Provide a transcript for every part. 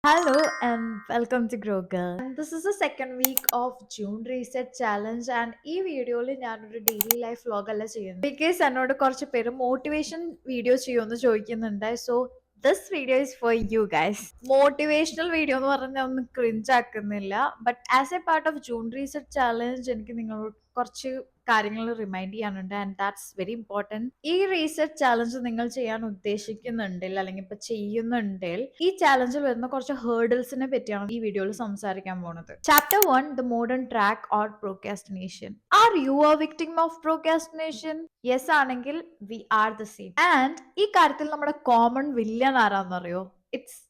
Hello and welcome to Grow Girl. And this is the second week of June Reset Challenge and ഈ വീഡിയോയിൽ ഞാനൊരു daily life vlog അല്ല ചെയ്യുന്നത് because എന്നോട് കുറച്ച് പേര് മോട്ടിവേഷൻ വീഡിയോ ചെയ്യുമെന്ന് ചോദിക്കുന്നുണ്ട്. So this video is for you guys. Motivational video എന്ന് പറഞ്ഞാൽ ഒന്നും ക്രിഞ്ച് ആക്കുന്നില്ല. But as a part of June reset challenge എനിക്ക് നിങ്ങളോട് കുറച്ച് കാര്യങ്ങൾ റിമൈൻഡ് ചെയ്യാനുണ്ട് ആൻഡ് ദാറ്റ്സ് വെരി ഇമ്പോർട്ടൻറ്റ്. ഈ റീസെറ്റ് ചാലഞ്ച് നിങ്ങൾ ചെയ്യാൻ ഉദ്ദേശിക്കുന്നുണ്ടെങ്കിൽ അല്ലെങ്കിൽ ഇപ്പൊ ചെയ്യുന്നുണ്ടെങ്കിൽ ഈ ചാലഞ്ചിൽ വരുന്ന കുറച്ച് ഹേർഡിൽസിനെ പറ്റിയാണ് ഈ വീഡിയോയിൽ സംസാരിക്കാൻ പോകുന്നത്. Chapter 1, the modern track or procrastination. Are you a victim of procrastination? Yes ആണെങ്കിൽ we are the same. And ഈ കാര്യത്തിൽ നമ്മുടെ കോമൺ വില്ലൻ ആരാന്നറിയോ? It's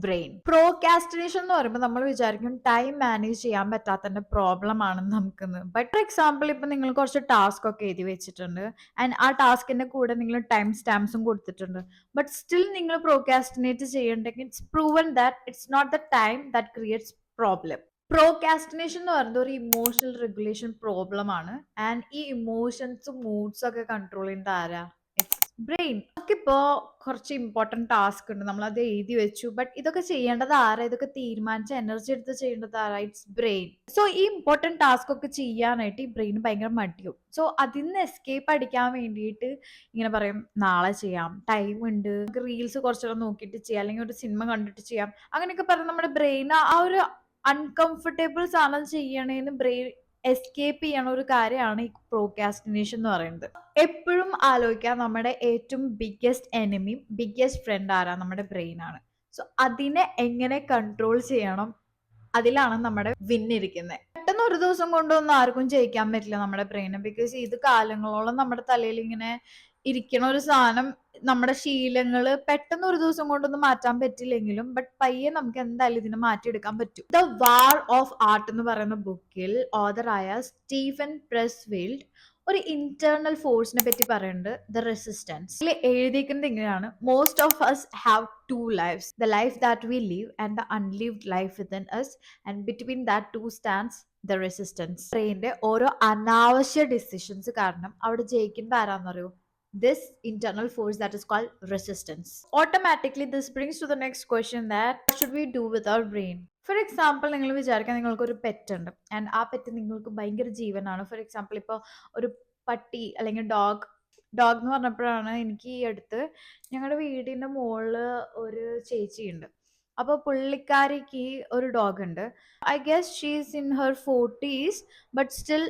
brain. പ്രോകാസ്റ്റിനേഷൻ എന്ന് പറയുമ്പോൾ നമ്മൾ വിചാരിക്കും ടൈം മാനേജ് ചെയ്യാൻ പറ്റാത്തതിന്റെ പ്രോബ്ലം ആണെന്ന് നമുക്കെന്ന്. ബട്ട് ഫോർ എക്സാമ്പിൾ ഇപ്പൊ നിങ്ങൾ കുറച്ച് ടാസ്ക് ഒക്കെ എഴുതി വെച്ചിട്ടുണ്ട് ആൻഡ് ആ ടാസ്കിന്റെ കൂടെ നിങ്ങൾ ടൈം സ്റ്റാമ്പ്സും കൊടുത്തിട്ടുണ്ട്. ബട്ട് സ്റ്റിൽ നിങ്ങൾ പ്രോകാസ്റ്റിനേറ്റ് ചെയ്യണ്ടെങ്കിൽ it's proven that it's not the time that creates problem. പ്രോകാസ്റ്റിനേഷൻ എന്ന് പറയുന്നത് ഒരു ഇമോഷണൽ റെഗുലേഷൻ പ്രോബ്ലം ആണ്. ആൻഡ് ഈ ഇമോഷൻസും മൂഡ്സും ഒക്കെ കൺട്രോൾ ചെയ്യുന്നത് ആരാ? It's brain. നമുക്കിപ്പോ കുറച്ച് ഇമ്പോർട്ടന്റ് ടാസ്ക് ഉണ്ട്, നമ്മൾ അത് എഴുതി വെച്ചു. ബട്ട് ഇതൊക്കെ ചെയ്യേണ്ടത് ആരാ? ഇതൊക്കെ തീരുമാനിച്ച എനർജി എടുത്ത് ചെയ്യേണ്ടത് ആരാ? It's brain. സോ ഈ ഇമ്പോർട്ടന്റ് ടാസ്ക് ഒക്കെ ചെയ്യാനായിട്ട് ഈ ബ്രെയിൻ ഭയങ്കര മടിയും. സോ അതിൽ നിന്ന് എസ്കേപ്പ് അടിക്കാൻ വേണ്ടിയിട്ട് ഇങ്ങനെ പറയും നാളെ ചെയ്യാം, ടൈം ഉണ്ട്, റീൽസ് കുറച്ചൊക്കെ നോക്കിയിട്ട് ചെയ്യാം, അല്ലെങ്കിൽ ഒരു സിനിമ കണ്ടിട്ട് ചെയ്യാം, അങ്ങനെയൊക്കെ പറഞ്ഞ് നമ്മുടെ ബ്രെയിൻ ആ ഒരു അൺകംഫർട്ടബിൾ സാധനം ചെയ്യണേന്ന് ബ്രെയിൻ എസ്കേപ്പ് ചെയ്യണ ഒരു കാര്യമാണ് ഈ പ്രോകാസ്റ്റിനേഷൻ എന്ന് പറയുന്നത്. എപ്പോഴും ആലോചിക്കാം നമ്മുടെ ഏറ്റവും ബിഗ്ഗസ്റ്റ് എനിമി, ബിഗ്ഗസ്റ്റ് ഫ്രണ്ട് ആരാ? നമ്മുടെ ബ്രെയിൻ ആണ്. സോ അതിനെ എങ്ങനെ കൺട്രോൾ ചെയ്യണം, അതിലാണ് നമ്മുടെ വിന്നിരിക്കുന്നത്. പെട്ടെന്ന് ഒരു ദിവസം കൊണ്ടൊന്നും ആർക്കും ജയിക്കാൻ പറ്റില്ല നമ്മുടെ ബ്രെയിനെ. ബിക്കോസ് ഇത് കാലങ്ങളോളം നമ്മുടെ തലയിൽ ഇങ്ങനെ ഇരിക്കണ ഒരു സാധനം. നമ്മുടെ ശീലങ്ങള് പെട്ടെന്ന് ഒരു ദിവസം കൊണ്ടൊന്നും മാറ്റാൻ പറ്റില്ലെങ്കിലും ബട്ട് പയ്യെ നമുക്ക് എന്തായാലും ഇതിനെ മാറ്റിയെടുക്കാൻ പറ്റും. ദ വാർ ഓഫ് ആർട്ട് എന്ന് പറയുന്ന ബുക്കിൽ ഓതറായ സ്റ്റീഫൻ പ്രസ്ഫീൽഡ് ഒരു ഇന്റേണൽ ഫോഴ്സിനെ പറ്റി പറയുന്നുണ്ട്, ദ റെസിസ്റ്റൻസ്. ഇതിൽ എഴുതിയിരിക്കുന്നത് ഇങ്ങനെയാണ്: most of us have two lives, the life that we live and the unlived life within us, and between that two stands the resistance. ബ്രെയിന്റെ ഓരോ അനാവശ്യ ഡിസിഷൻസ് കാരണം അവിടെ ജയിക്കുന്നത് ആരാന്നറിയോ? This internal force that is called resistance. Automatically this brings to the next question, that what should we do with our brain? For example നിങ്ങൾ വിചാരിക്കാൻ നിങ്ങൾക്കൊരു പെറ്റ് ഉണ്ട് ആൻഡ് ആ പെറ്റ് നിങ്ങൾക്ക് ഭയങ്കര ജീവനാണ്. ഫോർ എക്സാമ്പിൾ ഇപ്പോൾ ഒരു പട്ടി അല്ലെങ്കിൽ ഡോഗ്. ഡോഗ് എന്ന് പറഞ്ഞപ്പോഴാണ് എനിക്ക് ഈ അടുത്ത് ഞങ്ങളുടെ വീടിന്റെ മുകളില് ഒരു ചേച്ചിയുണ്ട്. അപ്പൊ പുള്ളിക്കാരിക്ക് ഒരു ഡോഗ് ഉണ്ട്. I guess she's in her 40s, but still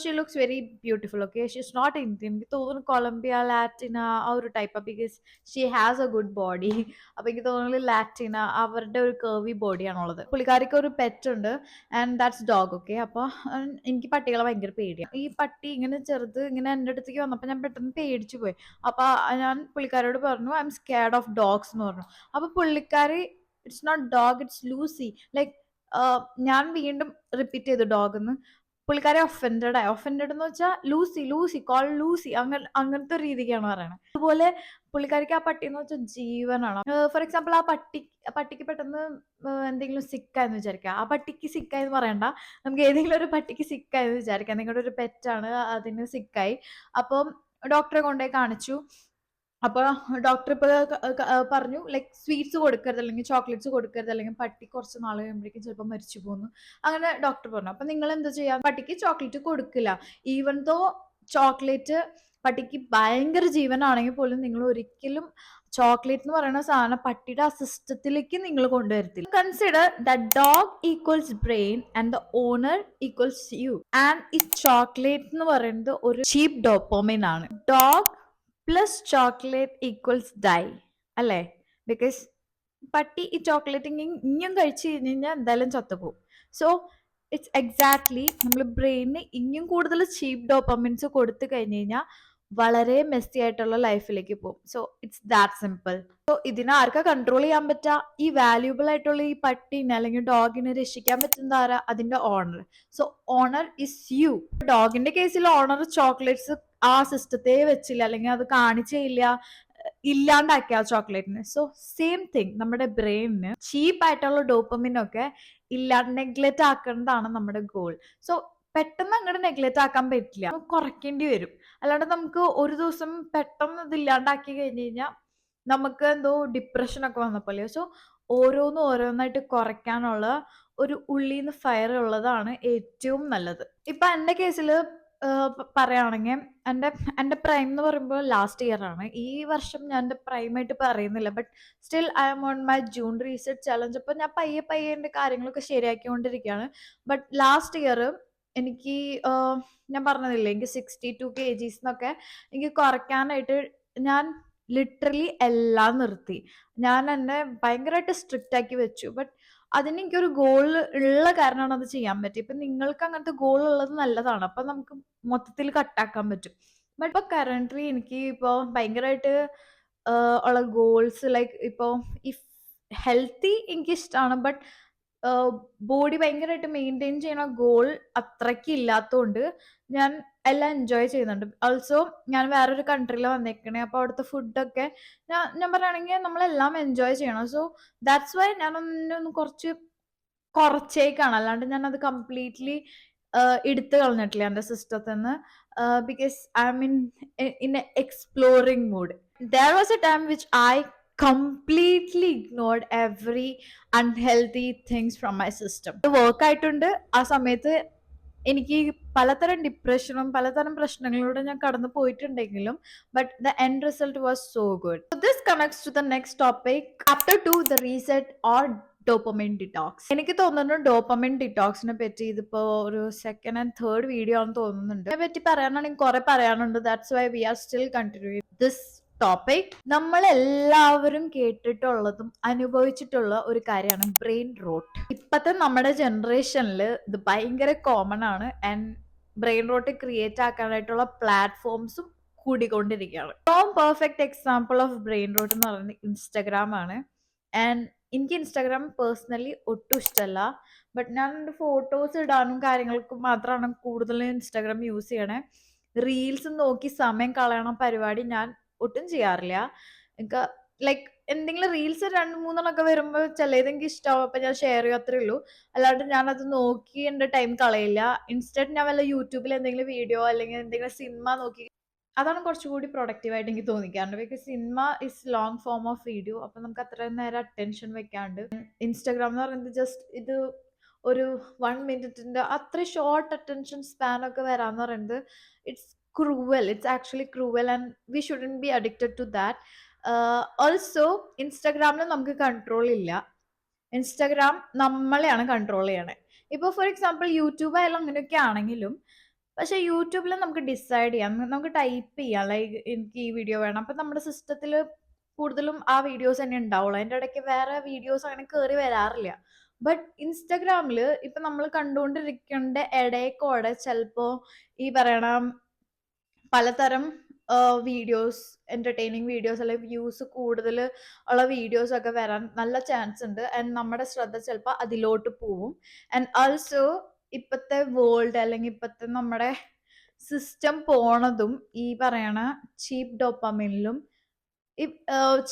she looks very beautiful. Okay, she's not Indian. എനിക്ക് തോന്നുന്നു കൊളംബിയ, ലാറ്റിന ആ ഒരു type. Because she has a good body. അപ്പൊ എനിക്ക് തോന്നുന്നു ലാറ്റിന അവരുടെ ഒരു കേർവി ബോഡിയാണുള്ളത്. പുള്ളിക്കാരിക്ക് ഒരു പെറ്റ് ഉണ്ട് ആൻഡ് ദാറ്റ്സ് ഡോഗ്. ഓക്കെ, അപ്പൊ എനിക്ക് പട്ടികളെ ഭയങ്കര പേടിയാണ്. ഈ പട്ടി ഇങ്ങനെ ചെറുത് ഇങ്ങനെ എൻ്റെ അടുത്തേക്ക് വന്നപ്പോൾ ഞാൻ പെട്ടെന്ന് പേടിച്ചു പോയി. അപ്പൊ ഞാൻ പുള്ളിക്കാരോട് പറഞ്ഞു I am scared of dogs എന്ന് പറഞ്ഞു. അപ്പൊ പുള്ളിക്കാരി it's not dog, it's Lucy. Like ഞാൻ വീണ്ടും റിപ്പീറ്റ് ചെയ്തു ഡോഗ് എന്ന്. പുള്ളിക്കാരെ ഒഫൻഡഡ് ആയി. ഒഫൻഡഡ് എന്ന് വെച്ചാൽ ലൂസി, ലൂസി, കോൾ ലൂസി, അങ്ങനത്തെ രീതിക്കാണ് പറയണത്. അതുപോലെ പുള്ളിക്കാരിക്ക് ആ പട്ടി എന്ന് വെച്ചാൽ ജീവനാണ്. ഫോർ എക്സാമ്പിൾ ആ പട്ടിക്ക് പെട്ടെന്ന് എന്തെങ്കിലും സിക്കായെന്ന് വിചാരിക്കുക. ആ പട്ടിക്ക് സിക്കായെന്ന് പറയണ്ട, നമുക്ക് ഏതെങ്കിലും ഒരു പട്ടിക്ക് സിക്കായെന്ന് വിചാരിക്കാം. നിങ്ങളുടെ ഒരു പെറ്റാണ്, അതിന് സിക്കായി. അപ്പം ഡോക്ടറെ കൊണ്ടുപോയി കാണിച്ചു. അപ്പൊ ഡോക്ടർ ഇപ്പൊ പറഞ്ഞു ലൈക്ക് സ്വീറ്റ്സ് കൊടുക്കരുത്, അല്ലെങ്കിൽ ചോക്ലേറ്റ്സ് കൊടുക്കരുത്, അല്ലെങ്കിൽ പട്ടി കുറച്ച് നാൾ കഴിയുമ്പോഴേക്കും ചിലപ്പോൾ മരിച്ചു പോകുന്നു, അങ്ങനെ ഡോക്ടർ പറഞ്ഞു. അപ്പൊ നിങ്ങൾ എന്താ ചെയ്യാ? പട്ടിക്ക് ചോക്ലേറ്റ് കൊടുക്കില്ല. ഈവൻ ദോ ചോക്ലേറ്റ് പട്ടിക്ക് ഭയങ്കര ജീവനാണെങ്കിൽ പോലും നിങ്ങൾ ഒരിക്കലും ചോക്ലേറ്റ് എന്ന് പറയുന്ന സാധനം പട്ടിയുടെ അസിസ്റ്റത്തിലേക്ക് നിങ്ങൾ കൊണ്ടുവരത്തില്ല. Consider the dog equals brain and the owner equals you. And ഈ ചോക്ലേറ്റ് എന്ന് പറയുന്നത് ഒരു ചീപ്പ് ഡോപ്പോമൈൻ ആണ്. Dog plus chocolate equals die അല്ലേ? ബിക്കോസ് പട്ടി ഈ ചോക്ലേറ്റ് ഇനിയും കഴിച്ചു കഴിഞ്ഞാൽ എന്തായാലും ചത്തുപോകും. സോ ഇറ്റ്സ് എക്സാക്ട്ലി നമ്മൾ ബ്രെയിനിന് ഇനിയും കൂടുതൽ ചീപ്പ് ഡോപ്പമിൻസ് കൊടുത്തു കഴിഞ്ഞു കഴിഞ്ഞാൽ വളരെ മെസ്സി ആയിട്ടുള്ള ലൈഫിലേക്ക് പോകും. So it's that simple. So ഇതിനെ ആർക്കാ കൺട്രോൾ ചെയ്യാൻ പറ്റുക? ഈ വാല്യൂബിൾ ആയിട്ടുള്ള ഈ പട്ടീനെ അല്ലെങ്കിൽ ഡോഗിനെ രക്ഷിക്കാൻ പറ്റുന്ന ആരാ? അതിന്റെ owner. So owner is you. ഡോഗിന്റെ കേസിൽ ഓണർ ചോക്ലേറ്റ്സ് ആ സിസ്റ്റത്തെ വെച്ചില്ല, അല്ലെങ്കിൽ അത് കാണിച്ചില്ല, ഇല്ലാണ്ടാക്കിയ ആ ചോക്ലേറ്റിന്. സോ സെയിം തിങ് നമ്മുടെ ബ്രെയിനിന് ചീപ്പ് ആയിട്ടുള്ള ഡോപ്പമിനൊക്കെ ഇല്ലാണ്ട് നെഗ്ലക്റ്റ് ആക്കേണ്ടതാണ് നമ്മുടെ ഗോൾ. സോ പെട്ടെന്ന് അങ്ങോട്ട് നെഗ്ലക്റ്റ് ആക്കാൻ പറ്റില്ല, കുറയ്ക്കേണ്ടി വരും. അല്ലാണ്ട് നമുക്ക് ഒരു ദിവസം പെട്ടെന്ന് ഇത് ഇല്ലാണ്ടാക്കി കഴിഞ്ഞു കഴിഞ്ഞാൽ നമുക്ക് എന്തോ ഡിപ്രഷൻ ഒക്കെ വന്ന പോലെ. സോ ഓരോന്നും ഓരോന്നായിട്ട് കുറയ്ക്കാനുള്ള ഒരു ഉള്ളീന്ന് ഫയർ ഉള്ളതാണ് ഏറ്റവും നല്ലത്. ഇപ്പൊ എന്റെ കേസില് പറയാണെങ്കിൽ എന്റെ എന്റെ പ്രൈം എന്ന് പറയുമ്പോൾ ലാസ്റ്റ് ഇയർ ആണ്. ഈ വർഷം ഞാൻ എന്റെ പ്രൈം ആയിട്ട് പറയുന്നില്ല. But still I M on my June reset challenge. അപ്പൊ ഞാൻ പയ്യെ പയ്യെ എന്റെ കാര്യങ്ങളൊക്കെ ശരിയാക്കിക്കൊണ്ടിരിക്കുകയാണ്. ബട്ട് ലാസ്റ്റ് ഇയർ എനിക്ക് ഞാൻ പറഞ്ഞതില്ലേ, എനിക്ക് 62 kgs എന്നൊക്കെ എനിക്ക് കുറയ്ക്കാനായിട്ട് ഞാൻ ലിറ്ററലി എല്ലാം നിർത്തി. ഞാൻ എന്നെ ഭയങ്കരമായിട്ട് സ്ട്രിക്റ്റ് ആക്കി വെച്ചു. ബട്ട് അതിന് എനിക്കൊരു ഗോൾ ഉള്ള കാരണമാണ് അത് ചെയ്യാൻ പറ്റിയത്. ഇപ്പൊ നിങ്ങൾക്ക് അങ്ങനത്തെ ഗോൾ ഉള്ളത് നല്ലതാണ്. അപ്പൊ നമുക്ക് മൊത്തത്തിൽ കട്ടാക്കാൻ പറ്റും. ബട്ട് ഇപ്പൊ കറന്റ്ലി എനിക്ക് ഇപ്പോ ഭയങ്കരമായിട്ട് ഉള്ള ഗോൾസ് ലൈക്ക് ഇപ്പോ ഇഫ് ഹെൽത്തി എനിക്ക് ഇഷ്ടമാണ്. ബട്ട് ബോഡി ഭയങ്കരമായിട്ട് മെയിൻറ്റെയിൻ ചെയ്യണ ഗോൾ അത്രയ്ക്ക് ഇല്ലാത്തതുകൊണ്ട് ഞാൻ എല്ലാം എൻജോയ് ചെയ്യുന്നുണ്ട്. ഓൾസോ ഞാൻ വേറൊരു കൺട്രിയിലാണ് വന്നേക്കണേ. അപ്പൊ അവിടുത്തെ ഫുഡൊക്കെ ഞാൻ പറയുകയാണെങ്കിൽ നമ്മളെല്ലാം എൻജോയ് ചെയ്യണം. സോ ദാറ്റ്സ് വൈ ഞാനൊന്ന് കുറച്ചേക്കാണ്. അല്ലാണ്ട് ഞാൻ അത് കംപ്ലീറ്റ്ലി എടുത്തു കളഞ്ഞിട്ടില്ല എന്റെ സിസ്റ്റത്തിൽ നിന്ന്. Because I M in exploring mood. There was a time which I completely ignored every unhealthy things from my system. Work ആയിട്ടുണ്ട്. ആ സമയത്ത് എനിക്ക് പലതരം ഡിപ്രഷനും പലതരം പ്രശ്നങ്ങളിലൂടെ ഞാൻ കടന്നു പോയിട്ടുണ്ടെങ്കിലും but the end result was so good. This connects to the next topic. Chapter 2, the reset or dopamine detox. എനിക്ക് തോന്നുന്നു ഡോപ്പമിൻ ഡിറ്റോക്സിനെ പറ്റി ഇതിപ്പോ ഒരു സെക്കൻഡ് ആൻഡ് തേർഡ് വീഡിയോ ആണെന്ന് തോന്നുന്നുണ്ട്. ഇതിനെ പറ്റി പറയാനാണെങ്കിൽ കുറെ പറയാനുണ്ട്. That's why we are still continuing this topic. നമ്മൾ എല്ലാവരും കേട്ടിട്ടുള്ളതും അനുഭവിച്ചിട്ടുള്ള ഒരു കാര്യമാണ് ബ്രെയിൻ റോട്ട്. ഇപ്പത്തെ നമ്മുടെ ജനറേഷനിൽ ഇത് ഭയങ്കര കോമൺ ആണ്. ആൻഡ് ബ്രെയിൻ റോട്ട് ക്രിയേറ്റ് ആക്കാനായിട്ടുള്ള പ്ലാറ്റ്ഫോംസും കൂടിക്കൊണ്ടിരിക്കുകയാണ്. ഏറ്റവും perfect example of brain rote എന്ന് പറയുന്നത് ഇൻസ്റ്റഗ്രാം ആണ്. ആൻഡ് എനിക്ക് ഇൻസ്റ്റാഗ്രാം പേഴ്സണലി ഒട്ടും ഇഷ്ടമല്ല. ബട്ട് ഞാൻ എൻ്റെ ഫോട്ടോസ് ഇടാനും കാര്യങ്ങൾക്കും മാത്രമാണ് കൂടുതലും ഇൻസ്റ്റാഗ്രാം യൂസ് ചെയ്യണേ. റീൽസ് നോക്കി സമയം കളയണ പരിപാടി ഞാൻ ഒട്ടും ചെയ്യാറില്ല. എനിക്ക് ലൈക്ക് എന്തെങ്കിലും റീൽസ് 2-3 വരുമ്പോൾ ചിലതെനിക്ക് ഇഷ്ടമാവും. അപ്പൊ ഞാൻ ഷെയർ ചെയ്യും, അത്രേ ഉള്ളൂ. അല്ലാണ്ട് ഞാൻ അത് നോക്കി എന്റെ ടൈം കളയില്ല. ഇൻസ്റ്റന്റ് ഞാൻ വല്ല യൂട്യൂബിൽ എന്തെങ്കിലും വീഡിയോ അല്ലെങ്കിൽ എന്തെങ്കിലും സിനിമ നോക്കി, അതാണ് കുറച്ചുകൂടി പ്രൊഡക്റ്റീവ് ആയിട്ട് എനിക്ക് തോന്നിക്കാറുണ്ട്. Because cinema is long form of video. അപ്പൊ നമുക്ക് അത്രയും നേരം അറ്റൻഷൻ വെക്കാണ്ട്. ഇൻസ്റ്റാഗ്രാം എന്ന് പറയുന്നത് ജസ്റ്റ് ഇത് ഒരു 1 മിനിറ്റിന്റെ അത്ര ഷോർട്ട് അറ്റൻഷൻ സ്പാൻ ഒക്കെ വരാന്ന് പറയുന്നത് it's cruel. It's actually cruel and we shouldn't be addicted to that. Also ഇൻസ്റ്റാഗ്രാമിൽ നമുക്ക് കൺട്രോൾ ഇല്ല. ഇൻസ്റ്റാഗ്രാം നമ്മളെയാണ് കൺട്രോൾ ചെയ്യണേ. ഇപ്പൊ ഫോർ എക്സാമ്പിൾ യൂട്യൂബ് ആയാലും അങ്ങനെയൊക്കെ ആണെങ്കിലും, പക്ഷെ യൂട്യൂബിൽ നമുക്ക് ഡിസൈഡ് ചെയ്യാം, നമുക്ക് ടൈപ്പ് ചെയ്യാം ലൈക്ക് എനിക്ക് ഈ വീഡിയോ വേണം. അപ്പൊ നമ്മുടെ സിസ്റ്റത്തിൽ കൂടുതലും ആ വീഡിയോസ് തന്നെ ഉണ്ടാവുള്ളൂ. അതിന്റെ ഇടയ്ക്ക് വേറെ വീഡിയോസ് അങ്ങനെ കയറി വരാറില്ല. ബട്ട് ഇൻസ്റ്റാഗ്രാമില് ഇപ്പൊ നമ്മൾ കണ്ടുകൊണ്ടിരിക്കേണ്ട ഇടയ്ക്കോടെ ചിലപ്പോ ഈ പറയണ പലതരം വീഡിയോസ്, എന്റർടൈനിങ് വീഡിയോസ് അല്ലെങ്കിൽ വ്യൂസ് കൂടുതൽ ഉള്ള വീഡിയോസ് ഒക്കെ വരാൻ നല്ല ചാൻസ് ഉണ്ട്. ആൻഡ് നമ്മുടെ ശ്രദ്ധ ചിലപ്പോൾ അതിലോട്ട് പോവും. ആൻഡ് ഓൾസോ ഇപ്പത്തെ വേൾഡ് അല്ലെങ്കിൽ ഇപ്പത്തെ നമ്മുടെ സിസ്റ്റം പോണതും ഈ പറയണ ചീപ്പ് ഡോപ്പമിനിലും ഈ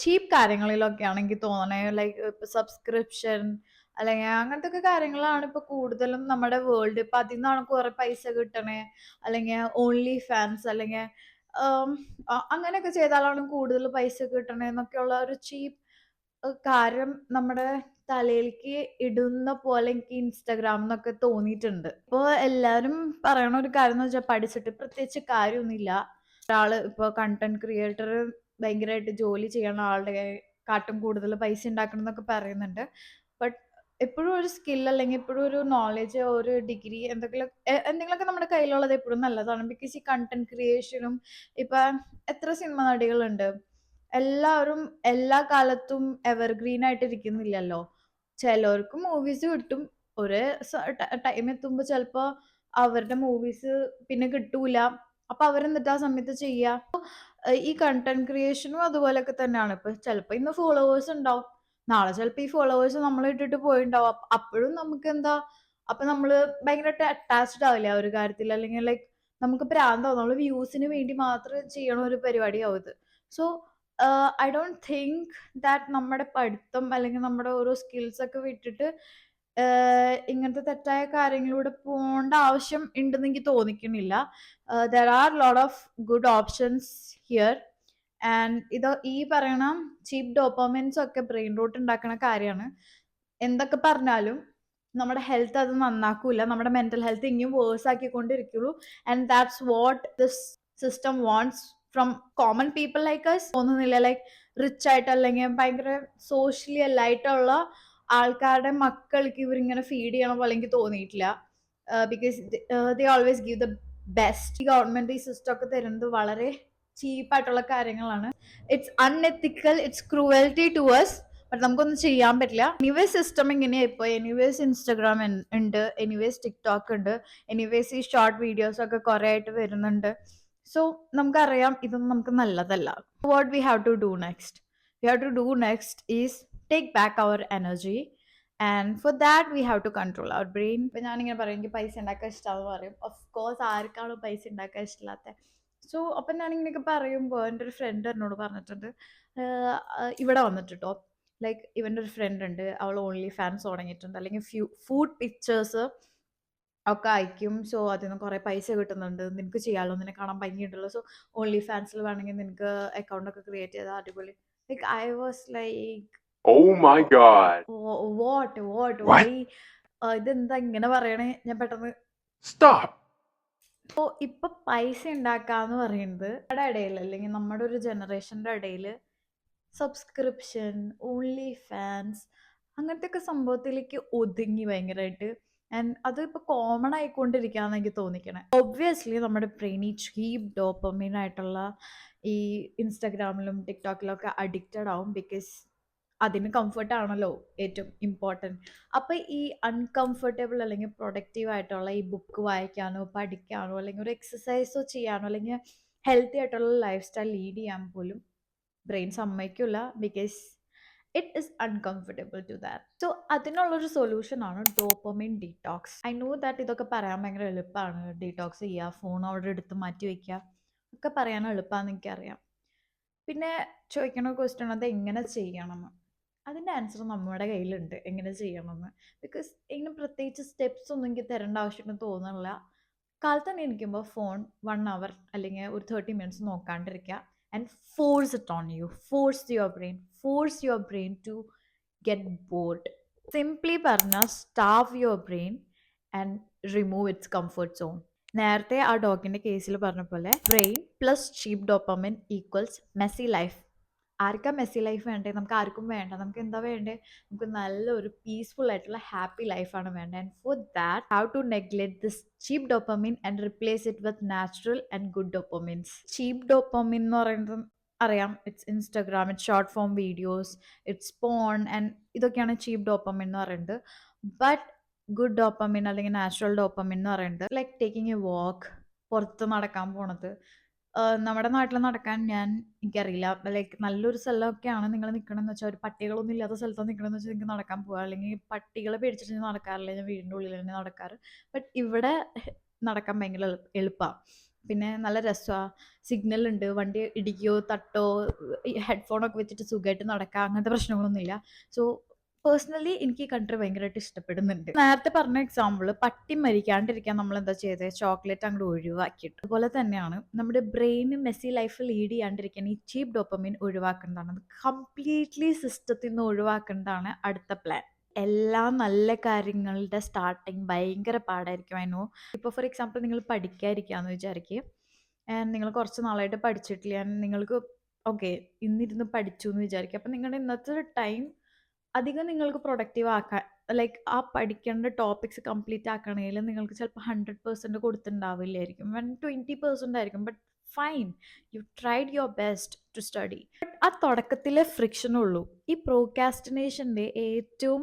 ചീപ്പ് കാര്യങ്ങളിലൊക്കെയാണ് എനിക്ക് തോന്നണേ. ലൈക്ക് ഇപ്പൊ സബ്സ്ക്രിപ്ഷൻ അല്ലെങ്കിൽ അങ്ങനത്തെ ഒക്കെ കാര്യങ്ങളാണ് ഇപ്പൊ കൂടുതലും നമ്മുടെ വേൾഡ്. ഇപ്പൊ അതിൽ നിന്നാണ് കുറെ പൈസ കിട്ടണേ. അല്ലെങ്കിൽ ഓൺലി ഫാൻസ് അല്ലെങ്കിൽ അങ്ങനെയൊക്കെ ചെയ്താലാണ് കൂടുതൽ പൈസ കിട്ടണേ എന്നൊക്കെയുള്ള ഒരു ചീപ്പ് കാര്യം നമ്മുടെ തലയിലേക്ക് ഇടുന്ന പോലെ എനിക്ക് ഇൻസ്റ്റാഗ്രാം എന്നൊക്കെ തോന്നിയിട്ടുണ്ട്. ഇപ്പൊ എല്ലാരും പറയണ ഒരു കാര്യം എന്ന് വെച്ചാൽ പഠിച്ചിട്ട് പ്രത്യേകിച്ച് കാര്യമൊന്നുമില്ല. ഒരാള് ഇപ്പൊ കണ്ടന്റ് ക്രിയേറ്റർ ഭയങ്കരമായിട്ട് ജോലി ചെയ്യണ ആളുടെ കാട്ടും കൂടുതൽ പൈസ ഉണ്ടാക്കണം എന്നൊക്കെ പറയുന്നുണ്ട്. ബട്ട് എപ്പോഴും ഒരു സ്കിൽ അല്ലെങ്കിൽ എപ്പോഴും ഒരു നോളജ്, ഒരു ഡിഗ്രി എന്തെങ്കിലുമൊക്കെ നമ്മുടെ കയ്യിലുള്ളത് എപ്പോഴും നല്ലതാണ്. ബിക്കോസ് ഈ കണ്ടന്റ് ക്രിയേഷനും ഇപ്പൊ എത്ര സിനിമ നടികളുണ്ട്, എല്ലാവരും എല്ലാ കാലത്തും എവർഗ്രീൻ ആയിട്ട് ഇരിക്കുന്നില്ലല്ലോ. ചിലവർക്ക് മൂവീസ് കിട്ടും, ഒരു ടൈം എത്തുമ്പോ ചിലപ്പോ അവരുടെ മൂവീസ് പിന്നെ കിട്ടൂല. അപ്പൊ അവരെന്നിട്ട് ആ സമയത്ത് ചെയ്യാ. ഈ കണ്ടന്റ് ക്രിയേഷനും അതുപോലൊക്കെ തന്നെയാണ്. ഇപ്പൊ ചിലപ്പോ ഇന്ന് ഫോളോവേഴ്സ് ഉണ്ടാവും, നാളെ ചിലപ്പോ ഈ ഫോളോവേഴ്സ് നമ്മളെ ഇട്ടിട്ട് പോയിണ്ടാവും. അപ്പോഴും നമുക്ക് എന്താ, അപ്പൊ നമ്മള് ഭയങ്കരമായിട്ട് അറ്റാച്ച്ഡ് ആവില്ല ആ ഒരു കാര്യത്തിൽ. അല്ലെങ്കിൽ ലൈക്ക് നമുക്ക് പ്രാന്താവും, നമ്മള് വ്യൂസിന് വേണ്ടി മാത്രം ചെയ്യണ ഒരു പരിപാടിയാവും ഇത്. So I don't think that നമ്മുടെ പഠിത്തം അല്ലെങ്കിൽ നമ്മുടെ ഓരോ സ്കിൽസ് ഒക്കെ വിട്ടിട്ട് ഇങ്ങനത്തെ തെറ്റായ കാര്യങ്ങളിലൂടെ പോകേണ്ട ആവശ്യം ഉണ്ടെന്ന് എനിക്ക് തോന്നിക്കുന്നില്ല. There are lot of good options here. And ഇത് ഈ പറയണ ചീപ്പ് ഡോപ്പമിൻസ് ഒക്കെ ബ്രെയിൻ റോട്ട് ഉണ്ടാക്കുന്ന കാര്യമാണ്. എന്തൊക്കെ പറഞ്ഞാലും നമ്മുടെ ഹെൽത്ത് അത് നന്നാക്കൂല, നമ്മുടെ മെന്റൽ ഹെൽത്ത് ഇനിയും വേഴ്സ് ആക്കിക്കൊണ്ടിരിക്കുള്ളൂ. And that's what this system wants from common people like us. തോന്നുന്നില്ല ലൈക്ക് റിച്ച് ആയിട്ട് അല്ലെങ്കിൽ ഭയങ്കര സോഷ്യലി അല്ലായിട്ടുള്ള ആൾക്കാരുടെ മക്കൾക്ക് ഇവരിങ്ങനെ ഫീഡ് ചെയ്യണ പോലെ എനിക്ക് തോന്നിയിട്ടില്ല. Because they always give the best. ഈ ഗവൺമെന്റ് ഈ സിസ്റ്റം ഒക്കെ തരുന്നത് വളരെ ചീപ്പായിട്ടുള്ള കാര്യങ്ങളാണ്. It's unethical, it's cruelty to us. But നമുക്കൊന്നും ചെയ്യാൻ പറ്റില്ല. എനിവേസ് സിസ്റ്റം ഇങ്ങനെയാ ഇപ്പൊ. എനിവേസ് ഇൻസ്റ്റഗ്രാം ഉണ്ട്, എനിവേസ് ടിക്ടോക്ക് ഉണ്ട്, എനിവേസ് ഈ ഷോർട്ട് വീഡിയോസ് ഒക്കെ കുറെ ആയിട്ട് വരുന്നുണ്ട്. സോ നമുക്കറിയാം ഇതൊന്നും നമുക്ക് നല്ലതല്ല. What we have to do next? We have to do next is take back our energy. And for that we have to control our brain. ഇപ്പൊ ഞാനിങ്ങനെ പറയും എനിക്ക് പൈസ ഉണ്ടാക്കാൻ ഇഷ്ടമാണെന്ന് പറയും. ഓഫ് കോഴ്സ് ആർക്കാണോ പൈസ ഉണ്ടാക്കാൻ ഇഷ്ടമില്ലാത്ത? സോ അപ്പം ഞാനിങ്ങനെയൊക്കെ പറയുമ്പോൾ എൻ്റെ ഒരു ഫ്രണ്ട് എന്നോട് പറഞ്ഞിട്ടുണ്ട്, ഇവിടെ വന്നിട്ടോ ലൈക്ക് ഇവൻ്റെ ഒരു ഫ്രണ്ട് ഉണ്ട്, അവൾ ഓൺലി ഫാൻസ് തുടങ്ങിയിട്ടുണ്ട്, അല്ലെങ്കിൽ ഫുഡ് പിക്ചേഴ്സ് ഒക്കെ അയക്കും. സോ അതിൽ നിന്ന് കുറേ പൈസ കിട്ടുന്നുണ്ട്, നിനക്ക് ചെയ്യാമല്ലോ, നിന്നെ കാണാൻ ഭംഗിയുണ്ടല്ലോ, സോ ഓൺലി ഫാൻസിൽ വേണമെങ്കിൽ നിനക്ക് അക്കൗണ്ട് ഒക്കെ ക്രിയേറ്റ് ചെയ്താൽ അടിപൊളി. Like I was like Oh my god. What What? Why ഇതെന്താ ഇങ്ങനെ പറയണേ? ഞാൻ പെട്ടെന്ന് Stop. ഇപ്പൊ പൈസ ഉണ്ടാക്കാന്ന് പറയുന്നത് നമ്മുടെ ഇടയിൽ അല്ലെങ്കിൽ നമ്മുടെ ഒരു ജനറേഷന്റെ ഇടയിൽ സബ്സ്ക്രിപ്ഷൻ, ഓൺലി ഫാൻസ് അങ്ങനത്തെ ഒക്കെ സംഭവത്തിലേക്ക് ഒതുങ്ങി ഭയങ്കരമായിട്ട്. ആൻഡ് അത് ഇപ്പൊ കോമൺ ആയിക്കൊണ്ടിരിക്കാന്ന് എനിക്ക് തോന്നിക്കണേ. ഒബ്വിയസ്ലി നമ്മുടെ ബ്രെയിൻ ഈ ചീപ്പ് ഡോപ്പമൈൻ ആയിട്ടുള്ള ഈ ഇൻസ്റ്റാഗ്രാമിലും ടിക്ടോക്കിലും ഒക്കെ അഡിക്റ്റഡ് ആവും. ബിക്കോസ് അതിന് കംഫർട്ട് ആണല്ലോ ഏറ്റവും ഇമ്പോർട്ടൻറ്റ്. അപ്പം ഈ അൺകംഫർട്ടബിൾ അല്ലെങ്കിൽ പ്രൊഡക്റ്റീവ് ആയിട്ടുള്ള ഈ ബുക്ക് വായിക്കാനോ പഠിക്കാനോ അല്ലെങ്കിൽ ഒരു എക്സസൈസോ ചെയ്യാനോ അല്ലെങ്കിൽ ഹെൽത്തി ആയിട്ടുള്ള ലൈഫ് സ്റ്റൈൽ ലീഡ് ചെയ്യാൻ പോലും ബ്രെയിൻ സമ്മതിക്കില്ല. Because it is uncomfortable to that. So അതിനുള്ളൊരു സൊല്യൂഷനാണ് dopamine detox. I know that ഇതൊക്കെ പറയാൻ ഭയങ്കര എളുപ്പമാണ്. ഡീടോക്സ് ചെയ്യുക, ഫോൺ അവിടെ എടുത്ത് മാറ്റി വയ്ക്കുക, ഒക്കെ പറയാൻ എളുപ്പമാണെന്ന് എനിക്കറിയാം. പിന്നെ ചോദിക്കണ ക്വസ്റ്റ്യൻ അത് എങ്ങനെ ചെയ്യണമെന്ന്. അതിൻ്റെ ആൻസർ നമ്മുടെ കയ്യിലുണ്ട്, എങ്ങനെ ചെയ്യണമെന്ന്. ബിക്കോസ് ഇങ്ങനെ പ്രത്യേകിച്ച് സ്റ്റെപ്സ് ഒന്നും എനിക്ക് തരേണ്ട ആവശ്യമുണ്ടെന്ന് തോന്നുന്നില്ല. കാലത്ത് തന്നെ എണീക്കുമ്പോൾ ഫോൺ 1 hour അല്ലെങ്കിൽ ഒരു 30 minutes നോക്കാണ്ടിരിക്കുക. And force it on you, force your brain to get bored. Simply പറഞ്ഞാൽ starve your brain and remove its comfort zone. നേരത്തെ ആ ഡോഗിന്റെ കേസിൽ പറഞ്ഞ പോലെ brain plus cheap dopamine equals messy life. ആർക്കാ മെസ്സി ലൈഫ് വേണ്ടേ? നമുക്ക് ആർക്കും വേണ്ട. നമുക്ക് എന്താ വേണ്ടേ? നമുക്ക് നല്ലൊരു പീസ്ഫുൾ ആയിട്ടുള്ള ഹാപ്പി ലൈഫാണ് വേണ്ടത്. And for that how to neglect this cheap dopamine and replace it with natural and good dopamines. Cheap dopamine എന്ന് പറയുന്നത് അറിയാം, it's Instagram, it's short form videos, it's porn and ഇതൊക്കെയാണ് ചീപ്പ് ഡോപ്പമിൻ എന്ന് പറയുന്നത്. But good dopamine അല്ലെങ്കിൽ natural dopamine എന്ന് പറയുന്നത് like taking a walk, പുറത്ത് നടക്കാൻ പോണത്. നമ്മുടെ നാട്ടിൽ നടക്കാൻ എനിക്കറിയില്ല, ലൈക്ക് നല്ലൊരു സ്ഥലമൊക്കെയാണ് നിങ്ങൾ നിൽക്കണമെന്ന് വെച്ചാൽ, ഒരു പട്ടികളൊന്നും ഇല്ലാത്ത സ്ഥലത്താണ് നിൽക്കണമെന്ന് വെച്ചാൽ നിങ്ങൾക്ക് നടക്കാൻ പോകാം. അല്ലെങ്കിൽ പട്ടികളെ പേടിച്ചിട്ട് ഞാൻ നടക്കാറില്ല, ഞാൻ വീടിൻ്റെ ഉള്ളിൽ തന്നെ നടക്കാറ്. ബട്ട് ഇവിടെ നടക്കാൻ ഭയങ്കര എളുപ്പമാണ്. പിന്നെ നല്ല രസമാണ്, സിഗ്നൽ ഉണ്ട്, വണ്ടി ഇടിക്കുകയോ തട്ടോ ഹെഡ്ഫോണൊക്കെ വെച്ചിട്ട് സുഖമായിട്ട് നടക്കാം, അങ്ങനത്തെ പ്രശ്നങ്ങളൊന്നുമില്ല. സോ പേഴ്സണലി എനിക്ക് ഈ കൺട്രി ഭയങ്കരമായിട്ട് ഇഷ്ടപ്പെടുന്നുണ്ട്. നേരത്തെ പറഞ്ഞ എക്സാമ്പിൾ, പട്ടി മരിക്കാണ്ടിരിക്കാൻ നമ്മൾ എന്താ ചെയ്തത്? ചോക്ലേറ്റ് അങ്ങോട്ട് ഒഴിവാക്കിയിട്ട്. അതുപോലെ തന്നെയാണ് നമ്മുടെ ബ്രെയിൻ മെസ്സി ലൈഫ് ലീഡ് ചെയ്യാണ്ടിരിക്കാൻ ഈ ചീപ്പ് ഡോപ്പമിൻ ഒഴിവാക്കേണ്ടതാണ്. കംപ്ലീറ്റ്ലി സിസ്റ്റത്തിൽ നിന്ന് ഒഴിവാക്കേണ്ടതാണ് അടുത്ത പ്ലാൻ. എല്ലാ നല്ല കാര്യങ്ങളുടെ സ്റ്റാർട്ടിങ് ഭയങ്കര പാടായിരിക്കും. അതിനോ ഇപ്പോൾ ഫോർ എക്സാമ്പിൾ നിങ്ങൾ പഠിക്കാതിരിക്കാന്ന് വിചാരിക്കുക. നിങ്ങൾ കുറച്ച് നാളായിട്ട് പഠിച്ചിട്ടില്ല, നിങ്ങൾക്ക് ഓക്കെ ഇന്നിരുന്ന് പഠിച്ചു എന്ന് വിചാരിക്കുക. അപ്പം നിങ്ങളുടെ ഇന്നത്തെ ടൈം അധികം നിങ്ങൾക്ക് പ്രൊഡക്റ്റീവ് ആക്കാൻ, ലൈക്ക് ആ പഠിക്കേണ്ട ടോപ്പിക്സ് കംപ്ലീറ്റ് ആക്കണമെങ്കിൽ നിങ്ങൾക്ക് ചിലപ്പോൾ 100% കൊടുത്തിട്ടുണ്ടാവില്ലായിരിക്കും, 120% ആയിരിക്കും. But fine, you tried your best to study. But ആ തുടക്കത്തിലെ ഫ്രിക്ഷനുള്ളൂ. ഈ പ്രോക്കാസ്റ്റിനേഷൻ്റെ ഏറ്റവും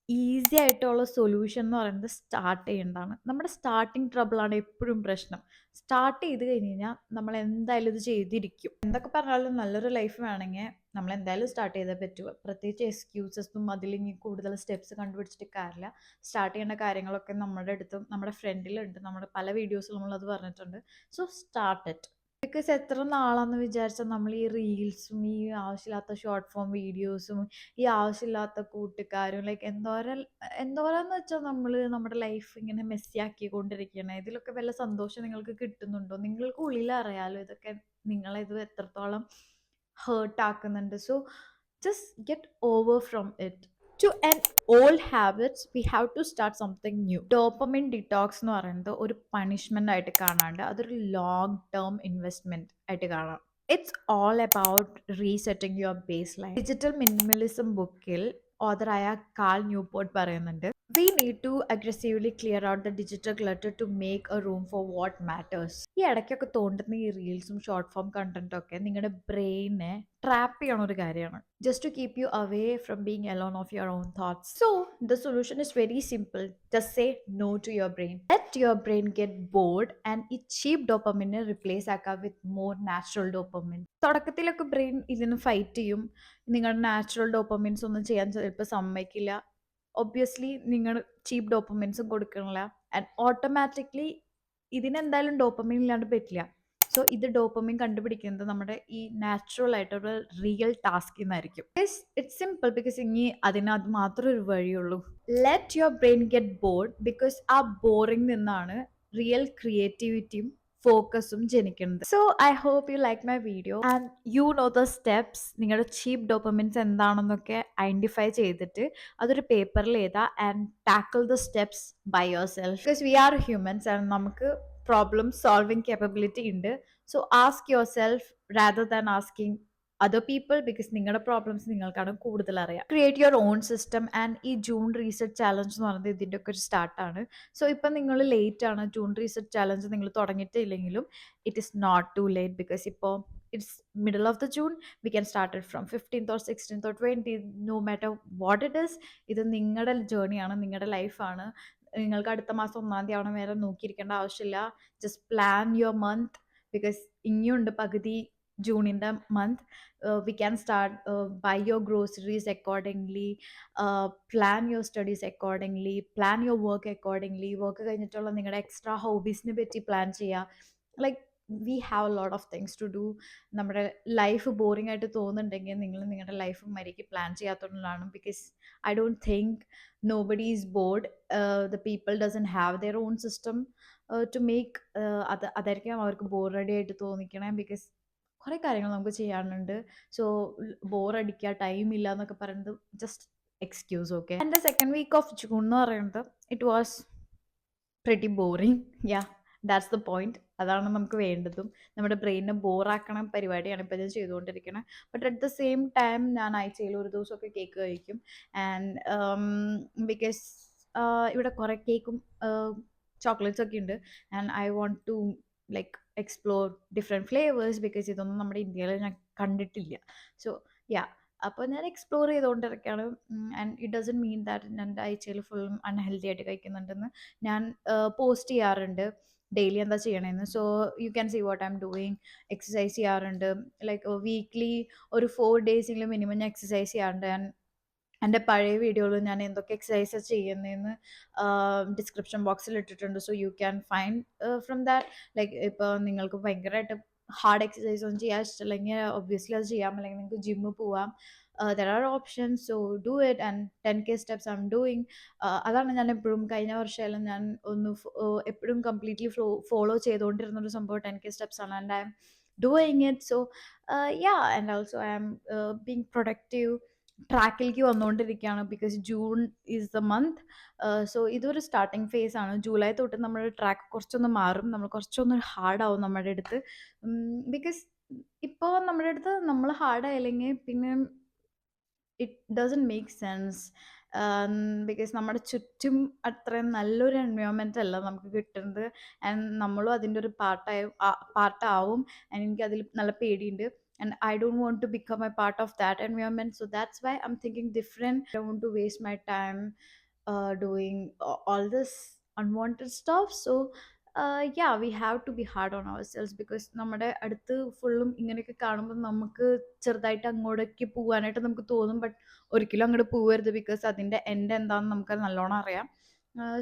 ഈസി ആയിട്ടുള്ള സൊല്യൂഷൻ എന്ന് പറയുന്നത് സ്റ്റാർട്ട് ചെയ്യേണ്ടതാണ്. നമ്മുടെ സ്റ്റാർട്ടിങ് ട്രബിളാണ് എപ്പോഴും പ്രശ്നം. സ്റ്റാർട്ട് ചെയ്ത് കഴിഞ്ഞ് കഴിഞ്ഞാൽ നമ്മൾ എന്തായാലും ഇത് ചെയ്തിരിക്കും. എന്തൊക്കെ പറഞ്ഞാലും നല്ലൊരു ലൈഫ് വേണമെങ്കിൽ നമ്മൾ എന്തായാലും സ്റ്റാർട്ട് ചെയ്തേ പറ്റുക. പ്രത്യേകിച്ച് എക്സ്ക്യൂസസും അതിലിങ്ങി കൂടുതൽ സ്റ്റെപ്സ് കണ്ടുപിടിച്ചിട്ട് കാര്യമില്ല. സ്റ്റാർട്ട് ചെയ്യേണ്ട കാര്യങ്ങളൊക്കെ നമ്മുടെ അടുത്തും നമ്മുടെ ഫ്രണ്ടിലുണ്ട്. നമ്മുടെ പല വീഡിയോസിലും നമ്മളത് പറഞ്ഞിട്ടുണ്ട്. So start it. ബിക്കോസ് എത്ര നാളാന്ന് വിചാരിച്ചാൽ നമ്മൾ ഈ റീൽസും ഈ ആവശ്യമില്ലാത്ത ഷോർട്ട് ഫോം വീഡിയോസും ഈ ആവശ്യമില്ലാത്ത കൂട്ടുകാരും ലൈക്ക് എന്തോരാന്ന് വെച്ചാൽ നമ്മൾ നമ്മുടെ ലൈഫ് ഇങ്ങനെ മെസ്സിയാക്കിക്കൊണ്ടിരിക്കുകയാണ്. ഇതിലൊക്കെ വല്ല സന്തോഷം നിങ്ങൾക്ക് കിട്ടുന്നുണ്ടോ? നിങ്ങൾക്ക് ഉള്ളിൽ അറിയാലോ ഇതൊക്കെ നിങ്ങളിത് എത്രത്തോളം ഹേർട്ട് ആക്കുന്നുണ്ട്. So just get over from it. To end old habits we have to start something new. Dopamine detox എന്ന് പറയുന്നത് ഒരു പണിഷ്മെന്റ് ആയിട്ട് കാണാണ്ട് അതൊരു ലോങ് ടേം ഇൻവെസ്റ്റ്മെന്റ് ആയിട്ട് കാണാം. It's all about resetting your baseline. Digital minimalism ബുക്കിൽ ഓതറായ കാൾ ന്യൂപോർട്ട് പറയുന്നുണ്ട്, we need to aggressively clear out the digital clutter to make a room for what matters. ഈ ഇടയ്ക്കൊക്കെ തോണ്ടുന്ന ഈ റീൽസും ഷോർട്ട് ഫോം കണ്ടന്റും ഒക്കെ നിങ്ങളുടെ ബ്രെയിനെ ട്രാപ്പ് ചെയ്യണ ഒരു കാര്യമാണ്. Just to keep you away from being alone of your own thoughts. So the solution is very simple. Just say no to your brain. Let your brain get bored and ഈ cheap ഡോപ്പമിനെ replace ആക്കാം with more natural dopamine. തുടക്കത്തിലൊക്കെ brain ഇതിന് fight ചെയ്യും. നിങ്ങളുടെ natural ഡോപ്പമിൻസ് ഒന്നും ചെയ്യാൻ ചിലപ്പോൾ സമ്മതിക്കില്ല. ഒബ്വിയസ്ലി നിങ്ങൾ ചീപ്പ് ഡോപ്പമിൻസും കൊടുക്കണില്ല. ആൻഡ് ഓട്ടോമാറ്റിക്കലി ഇതിനെന്തായാലും ഡോപ്പമിൻ ഇല്ലാണ്ട് പറ്റില്ല. സോ ഇത് ഡോപ്പമിൻ കണ്ടുപിടിക്കുന്നത് നമ്മുടെ ഈ നാച്ചുറൽ ആയിട്ടുള്ള റിയൽ ടാസ്കിൽ നിന്നായിരിക്കും. ഇറ്റ്സ് സിമ്പിൾ ബിക്കോസ് ഇനി അതിനകത്ത് മാത്രമേ ഒരു വഴിയുള്ളൂ. Let your brain get bored because ആ ബോറിംഗ് നിന്നാണ് റിയൽ ക്രിയേറ്റിവിറ്റിയും ഫോക്കസും ജനിക്കുന്നത്. So I hope you like my video and you know the steps. നിങ്ങളുടെ ചീപ്പ് ഡോപ്പമിൻസ് എന്താണെന്നൊക്കെ ഐഡന്റിഫൈ ചെയ്തിട്ട് അതൊരു പേപ്പറിൽ എഴുതാ and tackle the steps by yourself. Because we are humans and നമുക്ക് പ്രോബ്ലം സോൾവിങ് കേപ്പബിലിറ്റി ഉണ്ട്. So ask yourself rather than asking other people because നിങ്ങളുടെ problems നിങ്ങൾക്കാണ് കൂടുതൽ അറിയാം. Create your own system. And ഈ June reset challenge എന്ന് പറയുന്നത് ഇതിൻ്റെ ഒക്കെ ഒരു സ്റ്റാർട്ടാണ്. സോ ഇപ്പം നിങ്ങൾ ലേറ്റ് ആണ് ജൂൺ റീസെറ്റ് ചാലഞ്ച് നിങ്ങൾ തുടങ്ങിയിട്ടില്ലെങ്കിലും it is not too late because ഇപ്പോൾ it's middle of the June. We can start it from 15th or 16th or 20th. No matter what it is, ഇത് നിങ്ങളുടെ ജേർണിയാണ്, നിങ്ങളുടെ ലൈഫാണ്. നിങ്ങൾക്ക് അടുത്ത മാസം 1ാം തീയതി ആവണ വരെ നോക്കിയിരിക്കേണ്ട ആവശ്യമില്ല. Just plan your month because ഇനിയുണ്ട് പകുതി ജൂണിൻ്റെ month. We can start by your groceries accordingly, plan your studies accordingly, plan your work accordingly. Work കഴിഞ്ഞിട്ടുള്ള നിങ്ങളുടെ എക്സ്ട്രാ ഹോബീസിനെ പറ്റി പ്ലാൻ ചെയ്യുക. Like we have a lot of things to do. നമ്മുടെ life boring ആയിട്ട് തോന്നുന്നുണ്ടെങ്കിൽ നിങ്ങൾ നിങ്ങളുടെ ലൈഫ് മര്യാദയ്ക്ക് പ്ലാൻ ചെയ്യാത്തതുകൊണ്ടാണ്. Because I don't think nobody is bored. The people doesn't have their own system to make അതായിരിക്കും അവർക്ക് ബോറടി ആയിട്ട് തോന്നിക്കണേ. ബിക്കോസ് കുറേ കാര്യങ്ങൾ നമുക്ക് ചെയ്യാനുണ്ട്. സോ ബോറടിക്കുക, ടൈം ഇല്ല എന്നൊക്കെ പറയുന്നത് ജസ്റ്റ് എക്സ്ക്യൂസ്. ഓക്കെ, എൻ്റെ സെക്കൻഡ് വീക്ക് ഓഫ് ജൂൺ എന്ന് പറയുന്നത് it was pretty boring. Yeah, that's the point. അതാണ് നമുക്ക് വേണ്ടതും. നമ്മുടെ ബ്രെയിനിനെ ബോറാക്കണ പരിപാടിയാണ് ഇപ്പോൾ ഞാൻ ചെയ്തുകൊണ്ടിരിക്കുന്നത്. But at the same time ഞാൻ ആഴ്ചയിൽ ഒരു ദിവസമൊക്കെ കേക്ക് കഴിക്കും. ആൻഡ് ബിക്കോസ് ഇവിടെ കുറേ കേക്കും ചോക്ലേറ്റ്സ് ഒക്കെ ഉണ്ട്. And I want to like explore different flavours because ഇതൊന്നും നമ്മുടെ ഇന്ത്യയിൽ ഞാൻ കണ്ടിട്ടില്ല. സോ യാ, അപ്പോൾ ഞാൻ എക്സ്പ്ലോർ ചെയ്തുകൊണ്ടിരിക്കുകയാണ്. And it doesn't mean that ഞാൻ ആഴ്ചയിൽ ഫുള്ളും അൺഹെൽത്തി ആയിട്ട് കഴിക്കുന്നുണ്ടെന്ന്. ഞാൻ പോസ്റ്റ് ചെയ്യാറുണ്ട് ഡെയിലി എന്താ ചെയ്യണേന്ന്. So you can see what I'm doing. Exercise ചെയ്യാറുണ്ട്. ലൈക്ക് വീക്ക്ലി ഒരു 4 ഡേയ്സെങ്കിലും മിനിമം ഞാൻ എക്സസൈസ് ചെയ്യാറുണ്ട്. ആൻഡ് എൻ്റെ പഴയ വീഡിയോയിൽ ഞാൻ എന്തൊക്കെ എക്സസൈസ് ചെയ്യുന്നതെന്ന് ഡിസ്ക്രിപ്ഷൻ ബോക്സിൽ ഇട്ടിട്ടുണ്ട്. So you can find from that. Like ഇപ്പോൾ നിങ്ങൾക്ക് ഭയങ്കരമായിട്ട് ഹാർഡ് എക്സസൈസ് ഒന്നും ചെയ്യാൻ ഇഷ്ടമില്ലെങ്കിൽ ഒബ്വിയസ്ലി അത് ചെയ്യാം. അല്ലെങ്കിൽ നിങ്ങൾക്ക് ജിമ്മിൽ പോവാം. There are options. So do it. And 10K steps I am doing. അതാണ് ഞാൻ എപ്പോഴും കഴിഞ്ഞ വർഷമെല്ലാം ഞാൻ ഒന്ന് എപ്പോഴും കംപ്ലീറ്റ്ലി ഫോളോ ചെയ്തുകൊണ്ടിരുന്നൊരു സംഭവം 10K സ്റ്റെപ്സ് ആണ്. And I am doing it. So yeah, and also I M being productive. ട്രാക്കിലേക്ക് വന്നുകൊണ്ടിരിക്കുകയാണ് because June is the month. So ഇതൊരു സ്റ്റാർട്ടിങ് ഫേസ് ആണ്. ജൂലൈ തൊട്ട് നമ്മുടെ ട്രാക്ക് കുറച്ചൊന്ന് മാറും. നമ്മൾ കുറച്ചൊന്ന് ഹാർഡാവും നമ്മുടെ അടുത്ത്. ബിക്കോസ് ഇപ്പോൾ നമ്മുടെ അടുത്ത് നമ്മൾ ഹാർഡായില്ലെങ്കിൽ പിന്നെ it doesn't make sense. Because നമ്മുടെ ചുറ്റും അത്രയും നല്ലൊരു എൻവയോൺമെൻ്റ് അല്ല നമുക്ക് കിട്ടുന്നത്. ആൻഡ് നമ്മളും അതിൻ്റെ ഒരു പാർട്ടാവും. ആൻഡ് എനിക്കതിൽ നല്ല പേടിയുണ്ട്. And I don't want to become a part of that environment. So that's why I'm thinking different. I don't want to waste my time doing all this unwanted stuff. So yeah, we have to be hard on ourselves because നമ്മുടെ അടുത്ത് ഫുള്ളും ഇങ്ങനെയൊക്കെ കാണുമ്പോൾ നമുക്ക് ചെറുതായിട്ട് അങ്ങോട്ടേക്ക് പോകാനായിട്ട് നമുക്ക് തോന്നും. ബട്ട് ഒരിക്കലും അങ്ങോട്ട് പോകരുത് ബിക്കോസ് അതിൻ്റെ എൻഡ് എന്താണെന്ന് നമുക്ക് നല്ലോണം അറിയാം.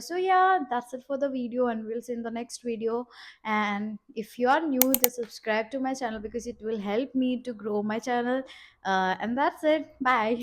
So yeah, that's it for the video and we'll see in the next video. And if you are new, just subscribe to my channel because it will help me to grow my channel. And that's it. Bye.